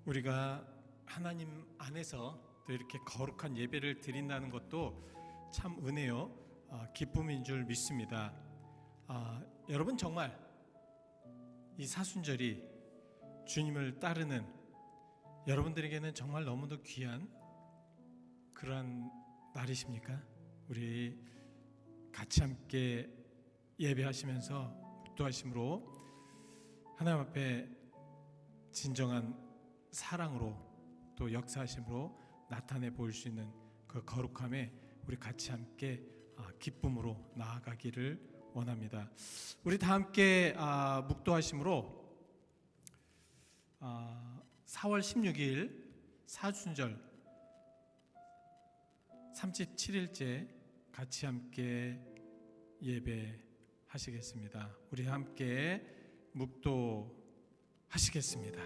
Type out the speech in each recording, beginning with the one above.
우리가 하나님 안에서 또 이렇게 거룩한 예배를 드린다는 것도 참 은혜요, 기쁨인 줄 믿습니다. 여러분, 정말 이 사순절이 주님을 따르는 여러분들에게는 정말 너무도 귀한 그러한 날이십니까? 우리 같이 함께 예배하시면서 기도하심으로 하나님 앞에 진정한 사랑으로 또 역사하심으로 나타내 보일 수 있는 그 거룩함에 우리 같이 함께 기쁨으로 나아가기를 원합니다. 우리 다 함께 묵도하심으로 4월 16일 사순절 37일째 같이 함께 예배하시겠습니다. 우리 함께 묵도하시겠습니다.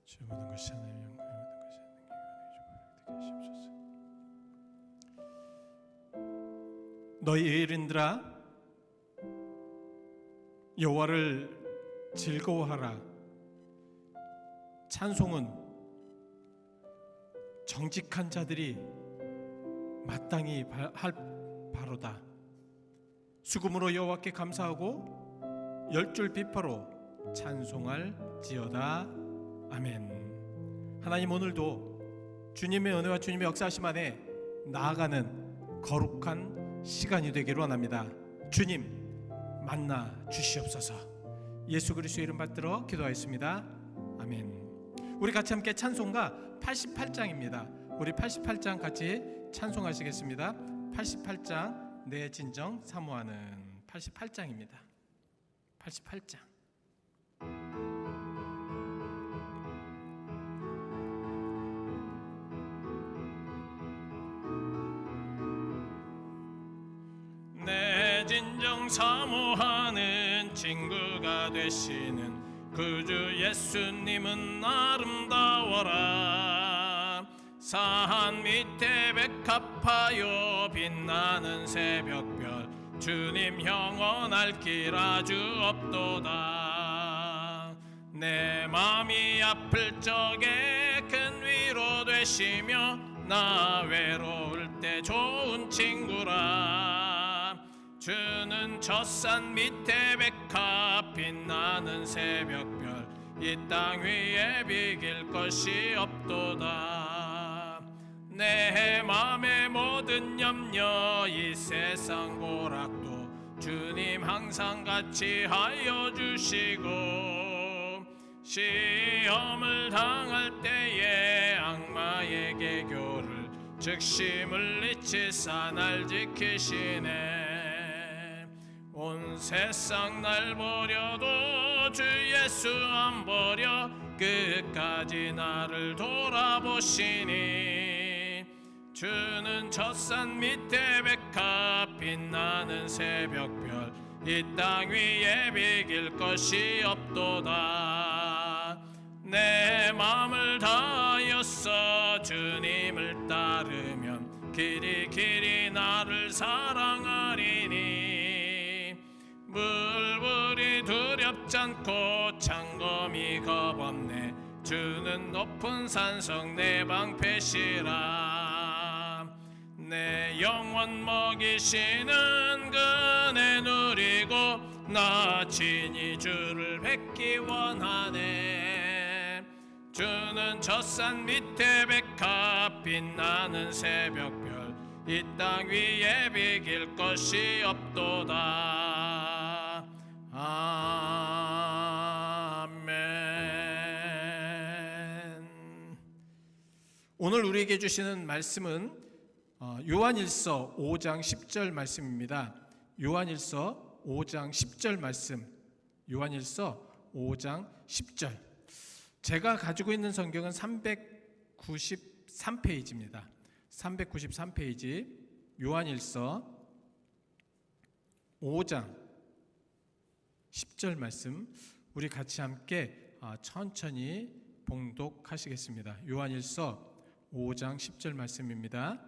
주 모든 것이 하나님의 영광이 모든 것이 하나님께 하시옵소서. 너희 의인들아 여호와를 즐거워하라. 찬송은 정직한 자들이 마땅히 할 바로다. 수금으로 여호와께 감사하고 열줄 비파로 찬송할지어다. 아멘. 하나님, 오늘도 주님의 은혜와 주님의 역사하심 안에 나아가는 거룩한 시간이 되기를 원합니다. 주님, 만나 주시옵소서. 예수 그리스도의 이름 받들어 기도하였습니다. 아멘. 우리 같이 함께 찬송가 88장입니다. 우리 88장 같이 찬송하시겠습니다. 88장 내 진정 사모하는 88장입니다. 88장. 내 진정 사모하는 친구가 되시는 구주 예수님은 아름다워라. 산 밑에 백합하여 빛나는 새벽별 주님 영원할 길 아주 없도다. 내 맘이 아플 적에 큰 위로 되시며 나 외로울 때 좋은 친구라. 주는 젖산 밑에 백합 빛나는 새벽별 이 땅 위에 비길 것이 없도다. 내 맘의 모든 염려 이 세상 고락도 주님 항상 같이 하여 주시고 시험을 당할 때에 악마의 계교를 즉시 물리치사 날 지키시네. 온 세상 날 버려도 주 예수 안 버려 끝까지 나를 돌아보시니. 주는 젖산 밑에 백합 빛나는 새벽별 이 땅 위에 비길 것이 없도다. 내 맘을 다하였어 주님을 따르면 길이 길이 나를 사랑하리니. 물불이 두렵지 않고 창검이 겁없네. 주는 높은 산성 내 방패시라. 내 영혼 먹이시는 그네 누리고 나 친히 주를 뵙기 원하네. 주는 젖산 밑에 백합 빛나는 새벽별 이 땅 위에 비길 것이 없도다. 아멘. 오늘 우리에게 주시는 말씀은 요한일서 5장 10절 말씀입니다. 요한일서 5장 10절 말씀. 요한일서 5장 10절. 제가 가지고 있는 성경은 393페이지입니다. 393페이지 요한일서 5장 10절 말씀 우리 같이 함께 천천히 봉독하시겠습니다. 요한일서 5장 10절 말씀입니다.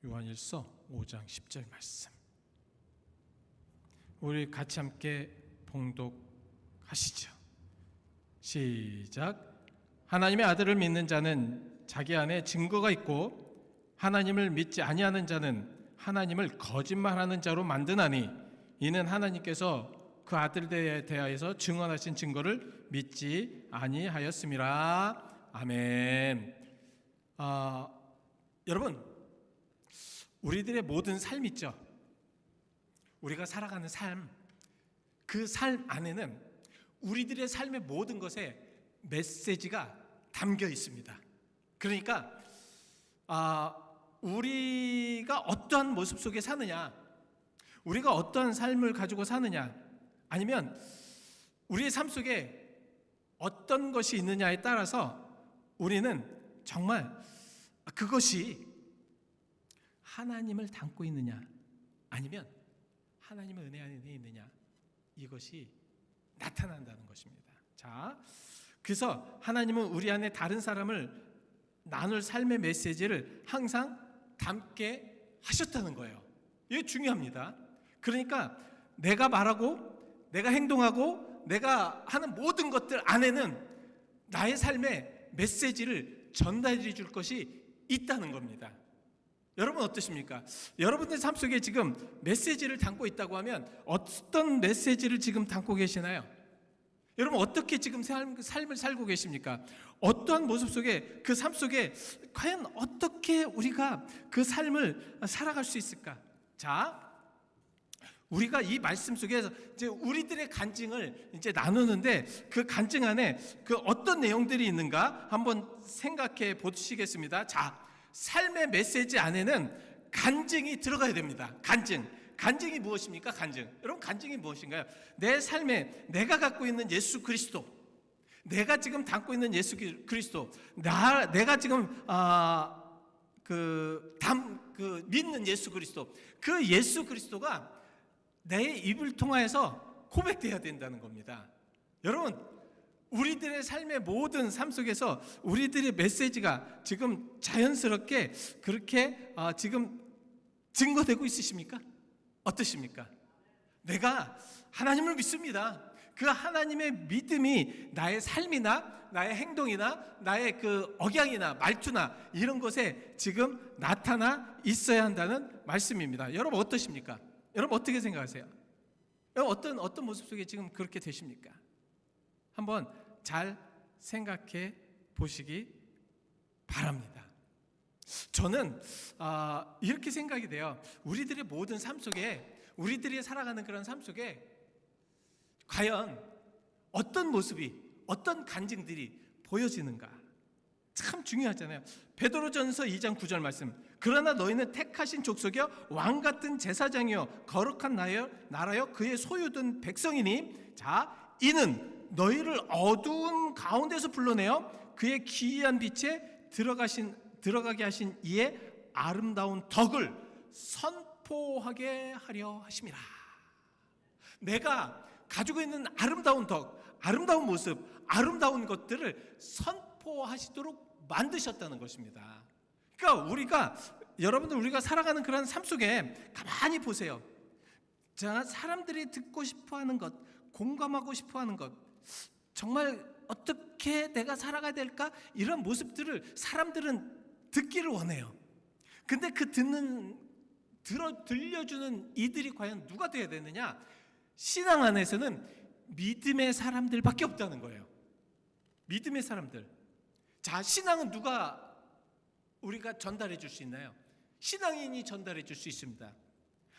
요한일서 5장 10절 말씀, 우리 같이 함께 봉독하시죠. 시작. 하나님의 아들을 믿는 자는 자기 안에 증거가 있고 하나님을 믿지 아니하는 자는 하나님을 거짓말하는 자로 만드나니 이는 하나님께서 그 아들에 대하여서 증언하신 증거를 믿지 아니하였음이라. 아멘. 여러분, 우리들의 모든 삶 있죠. 우리가 살아가는 삶, 그 삶 안에는 우리들의 삶의 모든 것에 메시지가 담겨 있습니다. 그러니까 우리가 어떠한 모습 속에 사느냐, 우리가 어떠한 삶을 가지고 사느냐, 아니면 우리의 삶 속에 어떤 것이 있느냐에 따라서 우리는 정말 그것이 하나님을 닮고 있느냐, 아니면 하나님의 은혜 안에 있느냐, 이것이 나타난다는 것입니다. 자, 그래서 하나님은 우리 안에 다른 사람을 나눌 삶의 메시지를 항상 담게 하셨다는 거예요. 이게 중요합니다. 그러니까 내가 말하고 내가 행동하고 내가 하는 모든 것들 안에는 나의 삶의 메시지를 전달해 줄 것이 있다는 겁니다. 여러분 어떠십니까? 여러분들 삶 속에 지금 메시지를 담고 있다고 하면 어떤 메시지를 지금 담고 계시나요? 여러분 어떻게 지금 삶을 살고 계십니까? 어떠한 모습 속에, 그 삶 속에 과연 어떻게 우리가 그 삶을 살아갈 수 있을까? 자, 우리가 이 말씀 속에서 이제 우리들의 간증을 이제 나누는데, 그 간증 안에 그 어떤 내용들이 있는가 한번 생각해 보시겠습니다. 자, 삶의 메시지 안에는 간증이 들어가야 됩니다. 간증이 무엇입니까? 여러분, 간증이 무엇인가요? 내 삶에 내가 갖고 있는 예수 그리스도, 내가 지금 담고 있는 예수 그리스도, 내가 지금 믿는 예수 그리스도, 그 예수 그리스도가 내 입을 통하여서 고백되어야 된다는 겁니다. 여러분, 우리들의 삶의 모든 삶 속에서 우리들의 메시지가 지금 자연스럽게 그렇게 지금 증거되고 있으십니까? 어떠십니까? 내가 하나님을 믿습니다. 그 하나님의 믿음이 나의 삶이나 나의 행동이나 나의 그 억양이나 말투나 이런 것에 지금 나타나 있어야 한다는 말씀입니다. 여러분 어떠십니까? 여러분 어떻게 생각하세요? 여러분 어떤 모습 속에 지금 그렇게 되십니까? 한번 잘 생각해 보시기 바랍니다. 저는 이렇게 생각이 돼요. 우리들의 모든 삶 속에, 우리들이 살아가는 그런 삶 속에 과연 어떤 모습이, 어떤 간증들이 보여지는가 참 중요하잖아요. 베드로전서 2장 9절 말씀, 그러나 너희는 택하신 족속이여 왕같은 제사장이여 거룩한 나라여 그의 소유된 백성이니, 자, 이는 너희를 어두운 가운데서 불러내어 그의 기이한 빛에 들어가게 하신 이의 아름다운 덕을 선포하게 하려 하심이라. 내가 가지고 있는 아름다운 덕, 아름다운 모습, 아름다운 것들을 선포하시도록 만드셨다는 것입니다. 그러니까 우리가 살아가는 그런 삶 속에 가만히 보세요. 자, 사람들이 듣고 싶어하는 것, 공감하고 싶어하는 것, 정말 어떻게 내가 살아가야 될까? 이런 모습들을 사람들은 듣기를 원해요. 근데 그 들려주는 이들이 과연 누가 되어야 되느냐? 신앙 안에서는 믿음의 사람들밖에 없다는 거예요. 믿음의 사람들. 자, 신앙은 누가 우리가 전달해 줄 수 있나요? 신앙인이 전달해 줄 수 있습니다.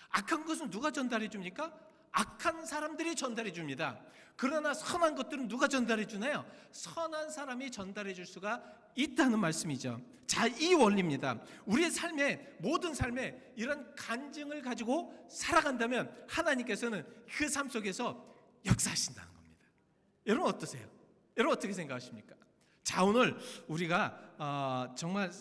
악한 것은 누가 전달해 줍니까? 악한 사람들이 전달해 줍니다. 그러나 선한 것들은 누가 전달해 주나요? 선한 사람이 전달해 줄 수가 있다는 말씀이죠. 자, 이 원리입니다. 우리의 삶에, 모든 삶에 이런 간증을 가지고 살아간다면 하나님께서는 그 삶 속에서 역사하신다는 겁니다. 여러분 어떠세요? 여러분 어떻게 생각하십니까? 자, 오늘 우리가 정말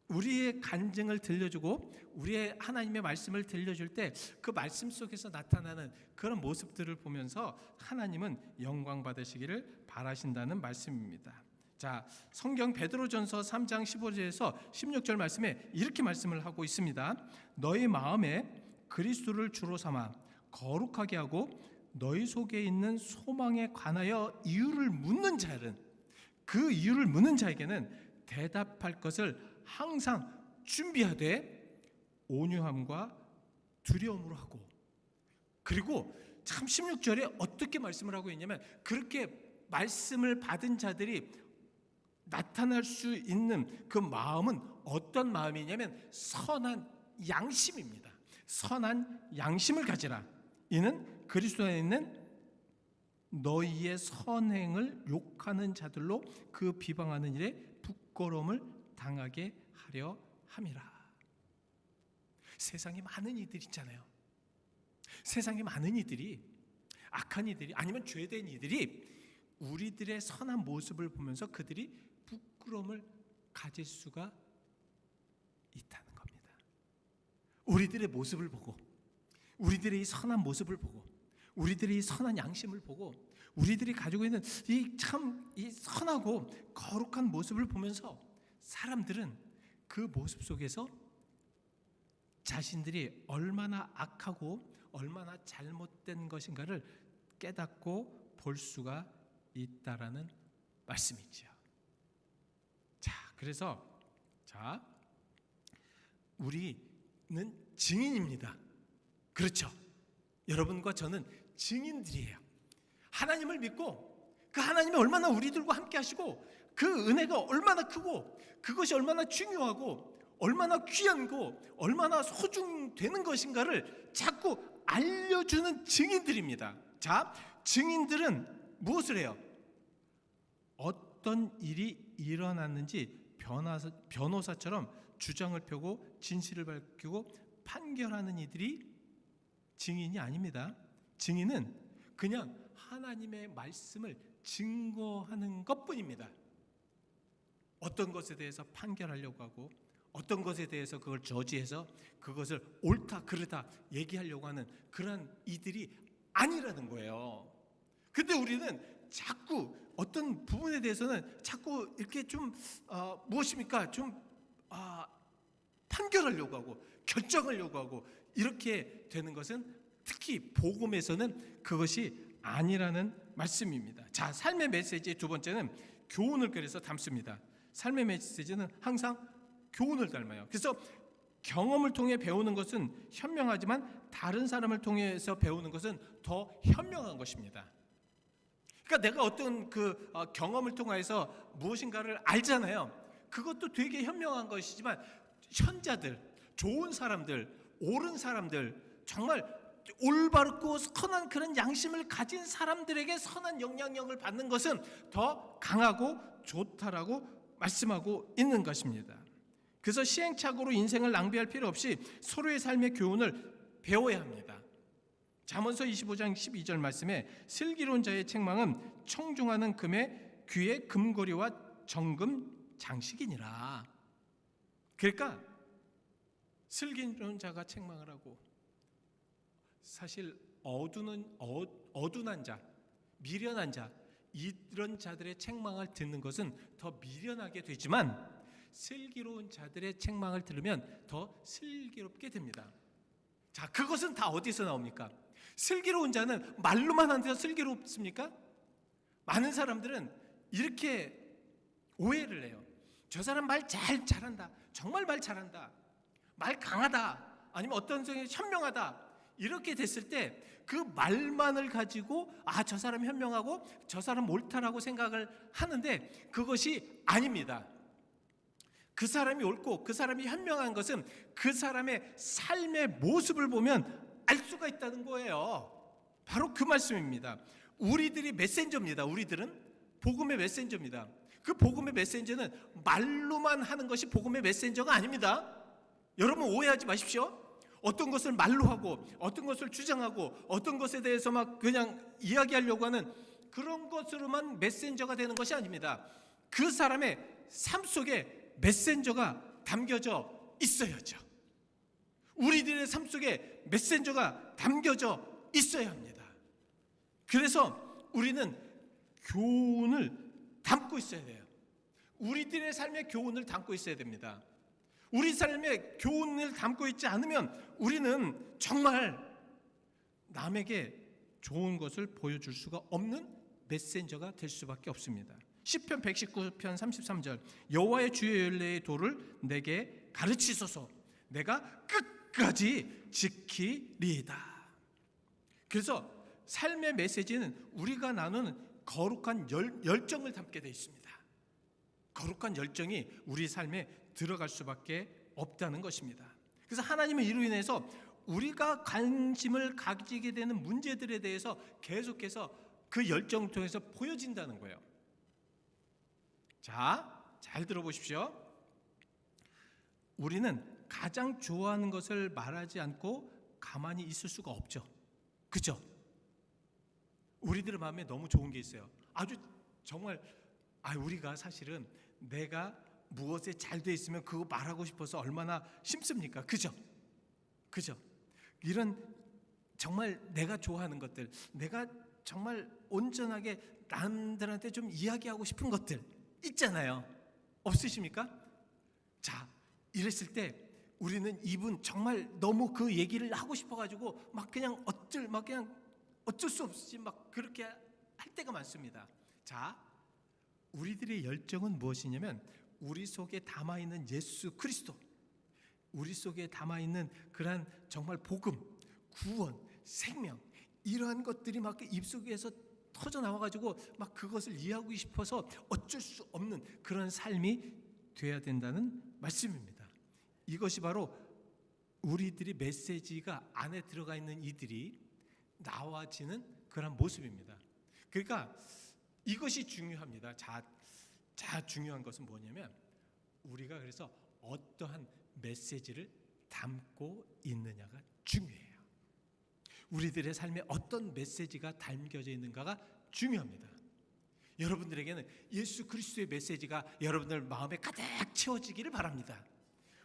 우리의 간증을 들려주고 우리의 하나님의 말씀을 들려줄 때 그 말씀 속에서 나타나는 그런 모습들을 보면서 하나님은 영광 받으시기를 바라신다는 말씀입니다. 자, 성경 베드로전서 3장 15절에서 16절 말씀에 이렇게 말씀을 하고 있습니다. 너희 마음에 그리스도를 주로 삼아 거룩하게 하고 너희 속에 있는 소망에 관하여 이유를 묻는 자는, 그 이유를 묻는 자에게는 대답할 것을 항상 준비하되 온유함과 두려움으로 하고. 그리고 참 16절에 어떻게 말씀을 하고 있냐면, 그렇게 말씀을 받은 자들이 나타날 수 있는 그 마음은 어떤 마음이냐면 선한 양심입니다. 선한 양심을 가지라. 이는 그리스도 안에 있는 너희의 선행을 욕하는 자들로 그 비방하는 일에 부끄러움을 당하게 하려 함이라. 세상에 많은 이들 있잖아요. 세상에 많은 이들이, 악한 이들이, 아니면 죄된 이들이 우리들의 선한 모습을 보면서 그들이 부끄러움을 가질 수가 있다는 겁니다. 우리들의 모습을 보고, 우리들의 이 선한 모습을 보고, 우리들의 이 선한 양심을 보고, 우리들이 가지고 있는 이 선하고 거룩한 모습을 보면서 사람들은 그 모습 속에서 자신들이 얼마나 악하고 얼마나 잘못된 것인가를 깨닫고 볼 수가 있다라는 말씀이죠. 자, 그래서 우리는 증인입니다. 그렇죠? 여러분과 저는 증인들이에요. 하나님을 믿고 그 하나님이 얼마나 우리들과 함께 하시고 그 은혜가 얼마나 크고 그것이 얼마나 중요하고 얼마나 귀한고 얼마나 소중되는 것인가를 자꾸 알려주는 증인들입니다. 자, 증인들은 무엇을 해요? 어떤 일이 일어났는지 변호사처럼 주장을 펴고 진실을 밝히고 판결하는 이들이 증인이 아닙니다. 증인은 그냥 하나님의 말씀을 증거하는 것뿐입니다. 어떤 것에 대해서 판결하려고 하고 어떤 것에 대해서 그걸 저지해서 그것을 옳다 그르다 얘기하려고 하는 그런 이들이 아니라는 거예요. 근데 우리는 자꾸 어떤 부분에 대해서는 자꾸 이렇게 좀 무엇입니까? 좀 판결하려고 하고 결정하려고 하고 이렇게 되는 것은 특히 복음에서는 그것이 아니라는 말씀입니다. 자, 삶의 메시지의 두 번째는 교훈을 그래서 담습니다. 삶의 메시지는 항상 교훈을 닮아요. 그래서 경험을 통해 배우는 것은 현명하지만 다른 사람을 통해서 배우는 것은 더 현명한 것입니다. 그러니까 내가 어떤 경험을 통해서 무엇인가를 알잖아요. 그것도 되게 현명한 것이지만 현자들, 좋은 사람들, 옳은 사람들, 정말 올바르고 선한 그런 양심을 가진 사람들에게 선한 영향력을 받는 것은 더 강하고 좋다라고 말씀하고 있는 것입니다. 그래서 시행착오로 인생을 낭비할 필요 없이 서로의 삶의 교훈을 배워야 합니다. 잠언서 25장 12절 말씀에 슬기로운 자의 책망은 청중하는 금의 귀의 금고리와 정금 장식이니라. 그러니까 슬기로운 자가 책망을 하고 사실 어둔한 자, 미련한 자, 이런 자들의 책망을 듣는 것은 더 미련하게 되지만 슬기로운 자들의 책망을 들으면 더 슬기롭게 됩니다. 자, 그것은 다 어디서 나옵니까? 슬기로운 자는 말로만 하는데 슬기롭습니까? 많은 사람들은 이렇게 오해를 해요. 저 사람 말 잘한다. 정말 말 잘한다. 말 강하다. 아니면 어떤 성이 현명하다. 이렇게 됐을 때 그 말만을 가지고 저 사람 현명하고 저 사람 옳다라고 생각을 하는데 그것이 아닙니다. 그 사람이 옳고 그 사람이 현명한 것은 그 사람의 삶의 모습을 보면 알 수가 있다는 거예요. 바로 그 말씀입니다. 우리들이 메신저입니다. 우리들은 복음의 메신저입니다. 그 복음의 메신저는 말로만 하는 것이 복음의 메신저가 아닙니다. 여러분 오해하지 마십시오. 어떤 것을 말로 하고 어떤 것을 주장하고 어떤 것에 대해서 막 그냥 이야기하려고 하는 그런 것으로만 메신저가 되는 것이 아닙니다. 그 사람의 삶 속에 메신저가 담겨져 있어야죠. 우리들의 삶 속에 메신저가 담겨져 있어야 합니다. 그래서 우리는 교훈을 담고 있어야 돼요. 우리들의 삶의 교훈을 담고 있어야 됩니다. 우리 삶의 교훈을 담고 있지 않으면 우리는 정말 남에게 좋은 것을 보여줄 수가 없는 메신저가 될 수밖에 없습니다. 시편 119편 33절, 여호와의 주의 연례의 도를 내게 가르치소서, 내가 끝까지 지키리이다. 그래서 삶의 메시지는 우리가 나누는 거룩한 열정을 담게 되어 있습니다. 거룩한 열정이 우리 삶에 들어갈 수밖에 없다는 것입니다. 그래서 하나님의 이로 인해서 우리가 관심을 가지게 되는 문제들에 대해서 계속해서 그 열정을 통해서 보여진다는 거예요. 자, 잘 들어보십시오. 우리는 가장 좋아하는 것을 말하지 않고 가만히 있을 수가 없죠. 그죠? 우리들의 마음에 너무 좋은 게 있어요. 아주 정말 우리가 사실은 내가 무엇에 잘 돼 있으면 그거 말하고 싶어서 얼마나 심습니까? 그죠? 그죠? 이런 정말 내가 좋아하는 것들, 내가 정말 온전하게 남들한테 좀 이야기하고 싶은 것들 있잖아요. 없으십니까? 자, 이랬을 때 우리는 이분 정말 너무 그 얘기를 하고 싶어가지고 막 그냥 어쩔 수 없이 막 그렇게 할 때가 많습니다. 자, 우리들의 열정은 무엇이냐면 우리 속에 담아있는 예수 그리스도, 우리 속에 담아있는 그러한 정말 복음, 구원, 생명, 이러한 것들이 막 입속에서 터져 나와가지고 막 그것을 이해하고 싶어서 어쩔 수 없는 그런 삶이 돼야 된다는 말씀입니다. 이것이 바로 우리들이 메시지가 안에 들어가 있는 이들이 나와지는 그런 모습입니다. 그러니까 이것이 중요합니다. 자, 중요한 것은 뭐냐면 우리가 그래서 어떠한 메시지를 담고 있느냐가 중요해요. 우리들의 삶에 어떤 메시지가 담겨져 있는가가 중요합니다. 여러분들에게는 예수 그리스도의 메시지가 여러분들 마음에 가득 채워지기를 바랍니다.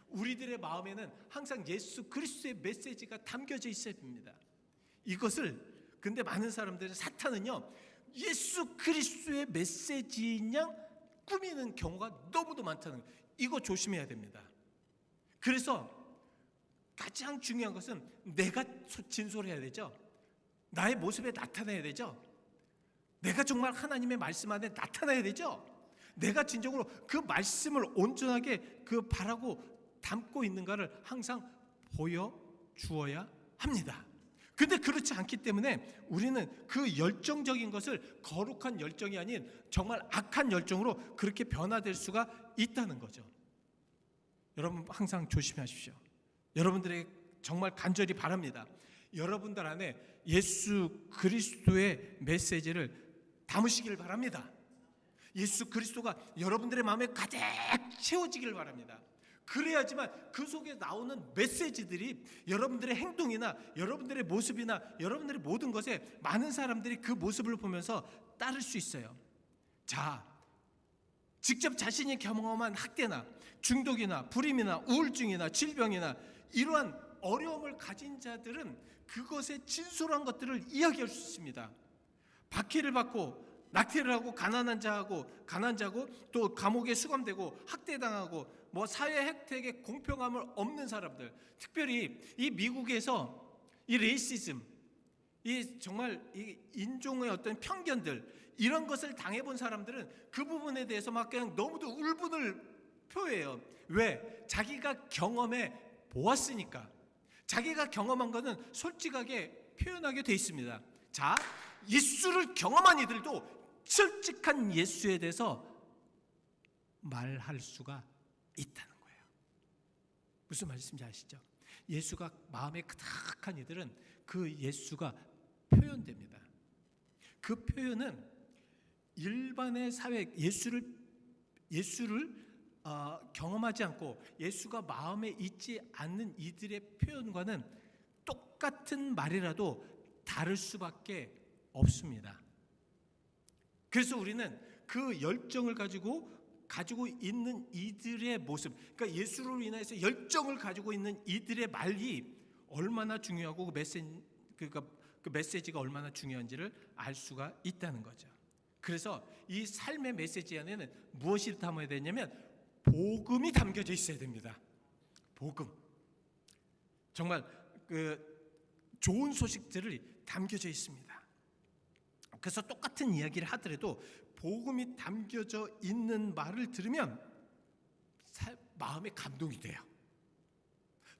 우리들의 마음에는 항상 예수 그리스도의 메시지가 담겨져 있어야 됩니다. 이것을 근데 많은 사람들은 사탄은요, 예수 그리스도의 메시지냐 꾸미는 경우가 너무도 많다는 거예요. 이거 조심해야 됩니다. 그래서 가장 중요한 것은 내가 진솔해야 되죠. 나의 모습에 나타나야 되죠. 내가 정말 하나님의 말씀 안에 나타나야 되죠. 내가 진정으로 그 말씀을 온전하게 바라고 담고 있는가를 항상 보여주어야 합니다. 근데 그렇지 않기 때문에 우리는 그 열정적인 것을 거룩한 열정이 아닌 정말 악한 열정으로 그렇게 변화될 수가 있다는 거죠. 여러분 항상 조심하십시오. 여러분들에게 정말 간절히 바랍니다. 여러분들 안에 예수 그리스도의 메시지를 담으시기를 바랍니다. 예수 그리스도가 여러분들의 마음에 가득 채워지기를 바랍니다. 그래야지만 그 속에 나오는 메시지들이 여러분들의 행동이나 여러분들의 모습이나 여러분들의 모든 것에 많은 사람들이 그 모습을 보면서 따를 수 있어요. 자, 직접 자신이 경험한 학대나 중독이나 불임이나 우울증이나 질병이나 이러한 어려움을 가진 자들은 그것의 진솔한 것들을 이야기할 수 있습니다. 박해를 받고 낙태를 하고 가난한 자고 또 감옥에 수감되고 학대당하고 사회 혜택에 공평함을 없는 사람들, 특별히 이 미국에서 이 레이시즘, 이 정말 이 인종의 어떤 편견들 이런 것을 당해본 사람들은 그 부분에 대해서 막 그냥 너무도 울분을 표해요. 왜? 자기가 경험해 보았으니까. 자기가 경험한 것은 솔직하게 표현하게 돼 있습니다. 자, 예수를 경험한 이들도 솔직한 예수에 대해서 말할 수가 있다는 거예요. 무슨 말씀인지 아시죠? 예수가 마음에 가득한 이들은 그 예수가 표현됩니다. 그 표현은 일반의 사회 예수를 경험하지 않고 예수가 마음에 있지 않는 이들의 표현과는 똑같은 말이라도 다를 수밖에 없습니다. 그래서 우리는 그 열정을 가지고 있는 이들의 모습, 그러니까 예수로 인해서 열정을 가지고 있는 이들의 말이 얼마나 중요하고 그 메시지가 얼마나 중요한지를 알 수가 있다는 거죠. 그래서 이 삶의 메시지 안에는 무엇이 담아야 되냐면 복음이 담겨져 있어야 됩니다. 복음. 정말 좋은 소식들이 담겨져 있습니다. 그래서 똑같은 이야기를 하더라도 복음이 담겨져 있는 말을 들으면 마음에 감동이 돼요.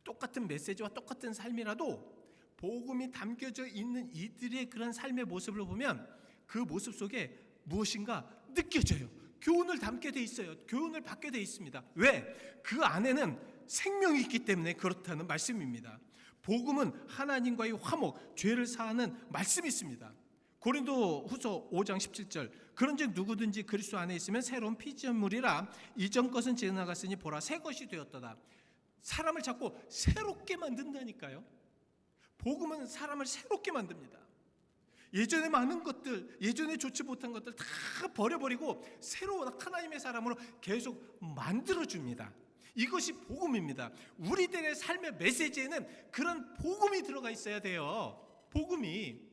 똑같은 메시지와 똑같은 삶이라도 복음이 담겨져 있는 이들의 그런 삶의 모습을 보면 그 모습 속에 무엇인가 느껴져요. 교훈을 담게 돼 있어요. 교훈을 받게 돼 있습니다. 왜? 그 안에는 생명이 있기 때문에 그렇다는 말씀입니다. 복음은 하나님과의 화목, 죄를 사하는 말씀이 있습니다. 고린도후서 5장 17절 그런즉 누구든지 그리스도 안에 있으면 새로운 피조물이라 이전 것은 지나갔으니 보라 새 것이 되었도다. 사람을 자꾸 새롭게 만든다니까요. 복음은 사람을 새롭게 만듭니다. 예전에 많은 것들, 예전에 좋지 못한 것들 다 버려버리고 새로운 하나님의 사람으로 계속 만들어줍니다. 이것이 복음입니다. 우리들의 삶의 메시지에는 그런 복음이 들어가 있어야 돼요. 복음이.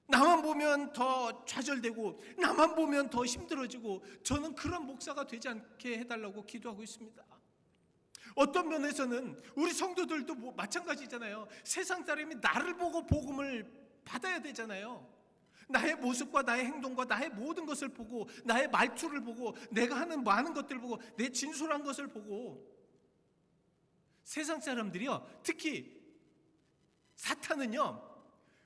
나만 보면 더 좌절되고 나만 보면 더 힘들어지고 저는 그런 목사가 되지 않게 해달라고 기도하고 있습니다. 어떤 면에서는 우리 성도들도 마찬가지잖아요. 세상 사람이 나를 보고 복음을 받아야 되잖아요. 나의 모습과 나의 행동과 나의 모든 것을 보고 나의 말투를 보고 내가 하는 많은 것들을 보고 내 진솔한 것을 보고 세상 사람들이요, 특히 사탄은요,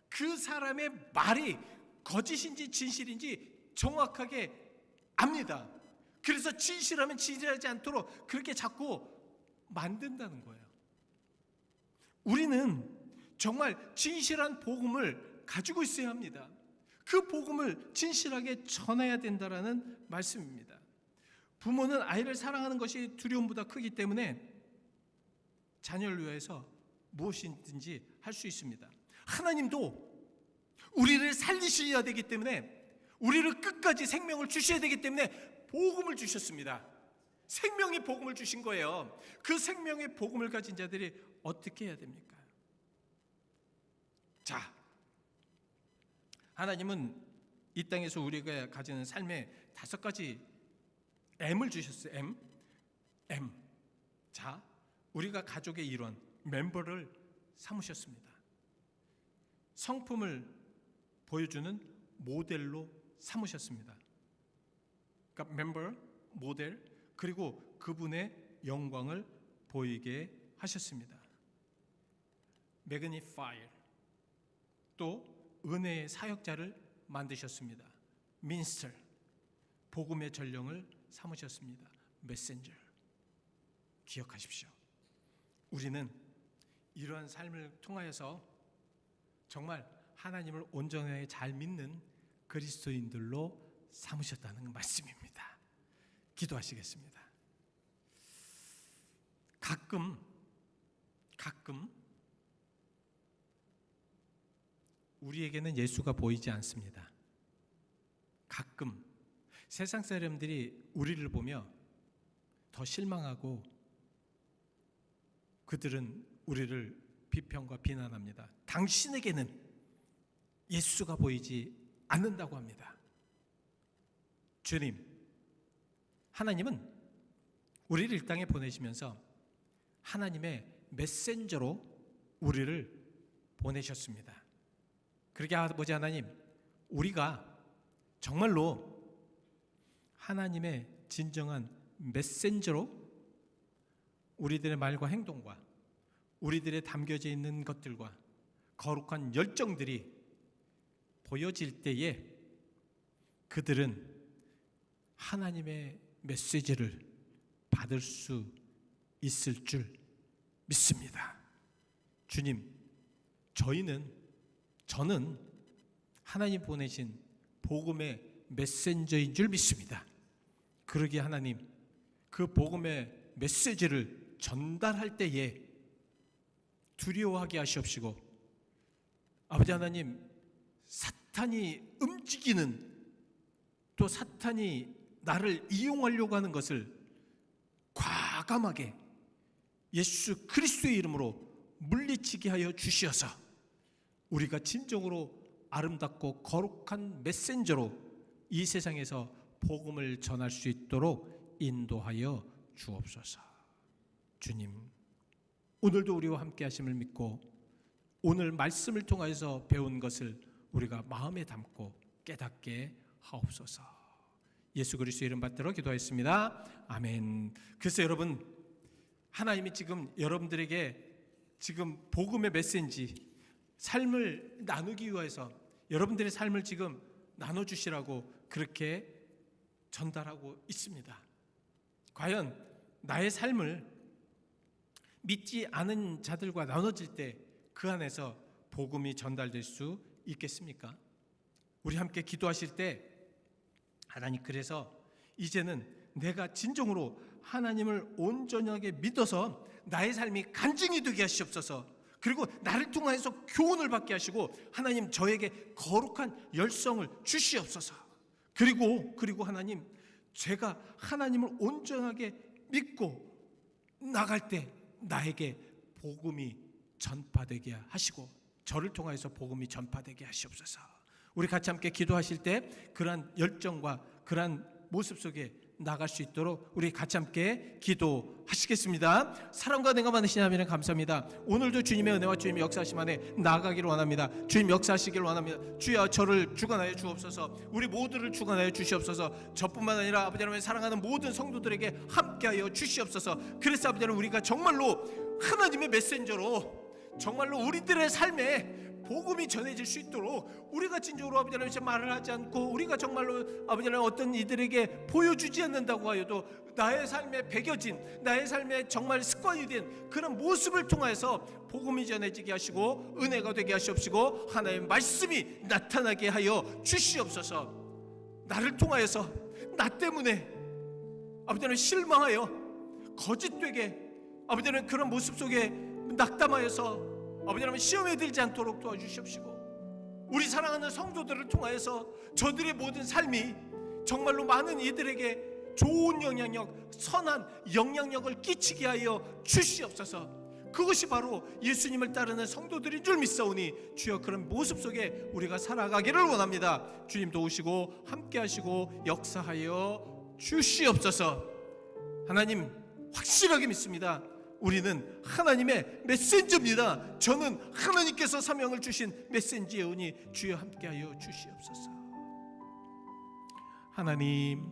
그 사람의 말이 거짓인지 진실인지 정확하게 압니다. 그래서 진실하면 진실하지 않도록 그렇게 자꾸 만든다는 거예요. 우리는 정말 진실한 복음을 가지고 있어야 합니다. 그 복음을 진실하게 전해야 된다라는 말씀입니다. 부모는 아이를 사랑하는 것이 두려움보다 크기 때문에 자녀를 위해서 무엇이든지 할 수 있습니다. 하나님도 우리를 살리셔야 되기 때문에 우리를 끝까지 생명을 주셔야 되기 때문에 복음을 주셨습니다. 생명의 복음을 주신 거예요. 그 생명의 복음을 가진 자들이 어떻게 해야 됩니까? 자, 하나님은 이 땅에서 우리가 가지는 삶의 5가지 M을 주셨어요. M. 자, 우리가 가족의 일원, 멤버를 삼으셨습니다. 성품을 보여주는 모델로 삼으셨습니다. 그러니까 멤버, 모델, 그리고 그분의 영광을 보이게 하셨습니다. 매그니파일, 또 은혜의 사역자를 만드셨습니다. 민스터, 복음의 전령을 삼으셨습니다. 메신저. 기억하십시오. 우리는 이러한 삶을 통하여서 정말 하나님을 온전하게 잘 믿는 그리스도인들로 삼으셨다는 말씀입니다. 기도하시겠습니다. 가끔 우리에게는 예수가 보이지 않습니다. 가끔 세상 사람들이 우리를 보며 더 실망하고 그들은 우리를 비평과 비난합니다. 당신에게는 예수가 보이지 않는다고 합니다. 주님, 하나님은 우리를 이 땅에 보내시면서 하나님의 메신저로 우리를 보내셨습니다. 그렇게 아버지 하나님, 우리가 정말로 하나님의 진정한 메신저로 우리들의 말과 행동과 우리들의 담겨져 있는 것들과 거룩한 열정들이 보여질 때에 그들은 하나님의 메시지를 받을 수 있을 줄 믿습니다. 주님, 저는 하나님 보내신 복음의 메신저인 줄 믿습니다. 그러기에 하나님, 그 복음의 메시지를 전달할 때에 두려워하게 하시옵시고, 아버지 하나님, 사탄이 움직이는, 또 사탄이 나를 이용하려고 하는 것을 과감하게 예수 그리스도의 이름으로 물리치게 하여 주시어서 우리가 진정으로 아름답고 거룩한 메신저로 이 세상에서 복음을 전할 수 있도록 인도하여 주옵소서. 주님, 오늘도 우리와 함께 하심을 믿고 오늘 말씀을 통하여서 배운 것을 우리가 마음에 담고 깨닫게 하옵소서. 예수 그리스도의 이름 받들어 기도하였습니다. 아멘. 글쎄 여러분, 하나님이 지금 여러분들에게 지금 복음의 메시지, 삶을 나누기 위해서 여러분들의 삶을 지금 나눠주시라고 그렇게 전달하고 있습니다. 과연 나의 삶을 믿지 않은 자들과 나눠질 때 그 안에서 복음이 전달될 수 있겠습니까? 우리 함께 기도하실 때 하나님, 그래서 이제는 내가 진정으로 하나님을 온전하게 믿어서 나의 삶이 간증이 되게 하시옵소서. 그리고 나를 통하여서 교훈을 받게 하시고 하나님, 저에게 거룩한 열성을 주시옵소서. 그리고 하나님, 제가 하나님을 온전하게 믿고 나갈 때 나에게 복음이 전파되게 하시고 저를 통하여서 복음이 전파되게 하시옵소서. 우리 같이 함께 기도하실 때 그러한 열정과 그러한 모습 속에 나갈 수 있도록 우리 같이 함께 기도하시겠습니다. 사랑과 은혜가 많으신 하나님 감사합니다. 오늘도 주님의 은혜와 주님의 역사하심 안에 나아가기를 원합니다. 주님 역사하시기를 원합니다. 주여, 저를 주관하여 주옵소서. 우리 모두를 주관하여 주시옵소서. 저뿐만 아니라 아버지 하나님 사랑하는 모든 성도들에게 함께하여 주시옵소서. 그래서 아버지 하나님, 우리가 정말로 하나님의 메신저로 정말로 우리들의 삶에 복음이 전해질 수 있도록 우리가 진정으로 아버지 하나님 말을 하지 않고 우리가 정말로 아버지 하나님 어떤 이들에게 보여주지 않는다고 하여도 나의 삶에 배겨진, 나의 삶에 정말 습관이 된 그런 모습을 통해서 복음이 전해지게 하시고 은혜가 되게 하시옵시고 하나님의 말씀이 나타나게 하여 주시옵소서. 나를 통하여서 나 때문에 아버지 하나님 실망하여 거짓되게 아버지 하나님 그런 모습 속에 낙담하여서 아버지 하나님 시험에 들지 않도록 도와주시옵시고 우리 사랑하는 성도들을 통하여서 저들의 모든 삶이 정말로 많은 이들에게 좋은 영향력, 선한 영향력을 끼치게 하여 주시옵소서. 그것이 바로 예수님을 따르는 성도들인 줄 믿사오니 주여, 그런 모습 속에 우리가 살아가기를 원합니다. 주님도 오시고 함께 하시고 역사하여 주시옵소서. 하나님, 확실하게 믿습니다. 우리는 하나님의 메신저입니다. 저는 하나님께서 사명을 주신 메신저이오니 주여 함께하여 주시옵소서. 하나님,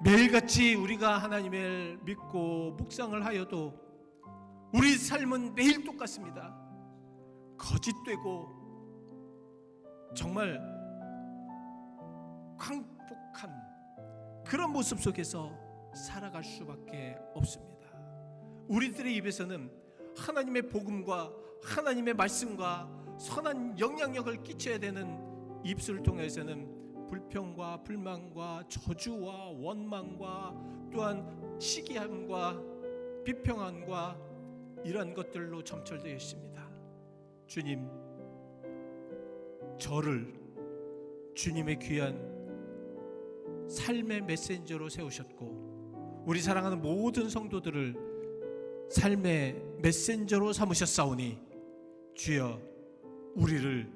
매일같이 우리가 하나님을 믿고 묵상을 하여도 우리 삶은 매일 똑같습니다. 거짓되고 정말 광폭한 그런 모습 속에서 살아갈 수밖에 없습니다. 우리들의 입에서는 하나님의 복음과 하나님의 말씀과 선한 영향력을 끼쳐야 되는 입술을 통해서는 불평과 불만과 저주와 원망과 또한 시기함과 비평함과 이러한 것들로 점철되어 있습니다. 주님, 저를 주님의 귀한 삶의 메신저로 세우셨고 우리 사랑하는 모든 성도들을 삶의 메신저로 삼으셨사오니 주여, 우리를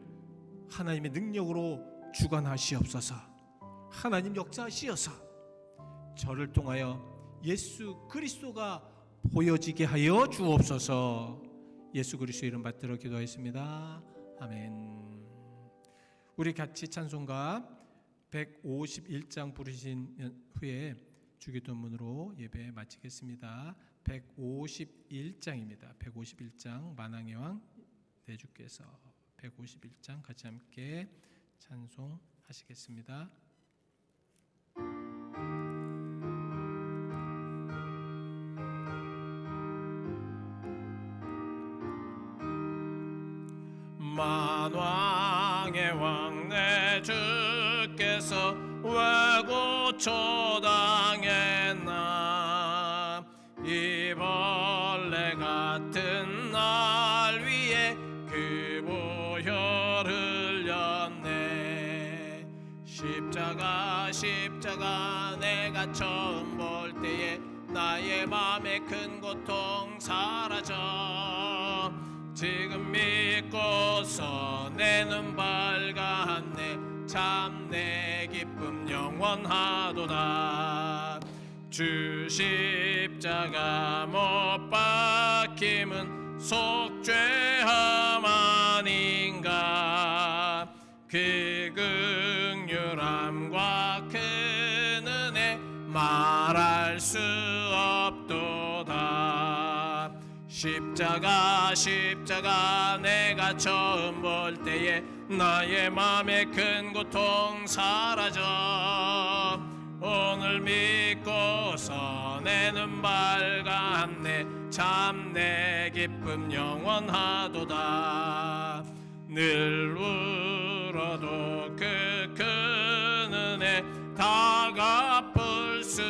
하나님의 능력으로 주관하시옵소서. 하나님 역사하시어서 저를 통하여 예수 그리스도가 보여지게 하여 주옵소서. 예수 그리스도 이름 받들어 기도하였습니다. 아멘. 우리 같이 찬송가 151장 부르신 후에 주기도문으로 예배 마치겠습니다. 151장입니다. 151장 만왕의 왕 내주께서 151장 같이 함께 찬송하시겠습니다. 만왕의 왕 내주께서 왜 고초당했나. 이 벌레 같은 날 위에 그 보혈 흘렸네. 십자가 내가 처음 볼 때에 나의 맘에 큰 고통 사라져. 지금 믿고 믿고서 내 눈 밝았네. 참 내 기쁨 영원하도다. 주 십자가 못 박힘은 속죄함 아닌가. 그 긍휼함과 그 은혜 말할 수 없도다. 십자가 십자가 내가 처음 볼 때에 나의 맘에 큰 고통 사라져. 오늘 믿고서 내 눈 밝았네. 참 내 기쁨 영원하도다. 늘 울어도 그 큰 은혜 다 갚을 수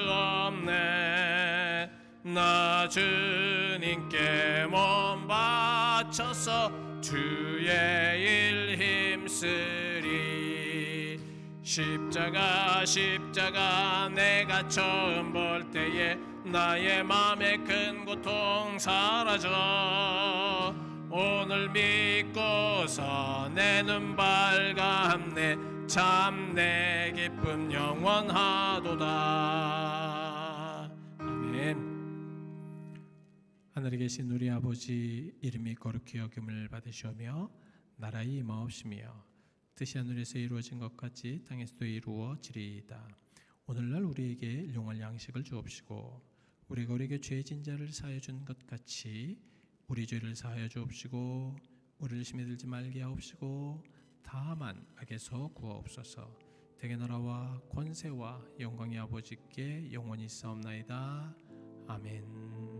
없네. 나 주님께 몸 바쳐서 주의 일 힘쓰리. 십자가 십자가 내가 처음 볼 때에 나의 맘에 큰 고통 사라져. 오늘 믿고서 내 눈 밝았네. 참 내 기쁨 영원하도다. 아멘. 하늘에 계신 우리 아버지, 이름이 거룩히 여김을 받으시오며 나라의 임하옵시며 뜻이 하늘에서 이루어진 것 같이 땅에서도 이루어지리이다. 오늘날 우리에게 일용할 양식을 주옵시고 우리가 우리에게 죄진 자를 사하여 준 것 같이 우리 죄를 사하여 주옵시고 우리를 심에 들지 말게 하옵시고 다만 악에서 구하옵소서. 대개 나라와 권세와 영광의 아버지께 영원히 있사옵나이다. 아멘.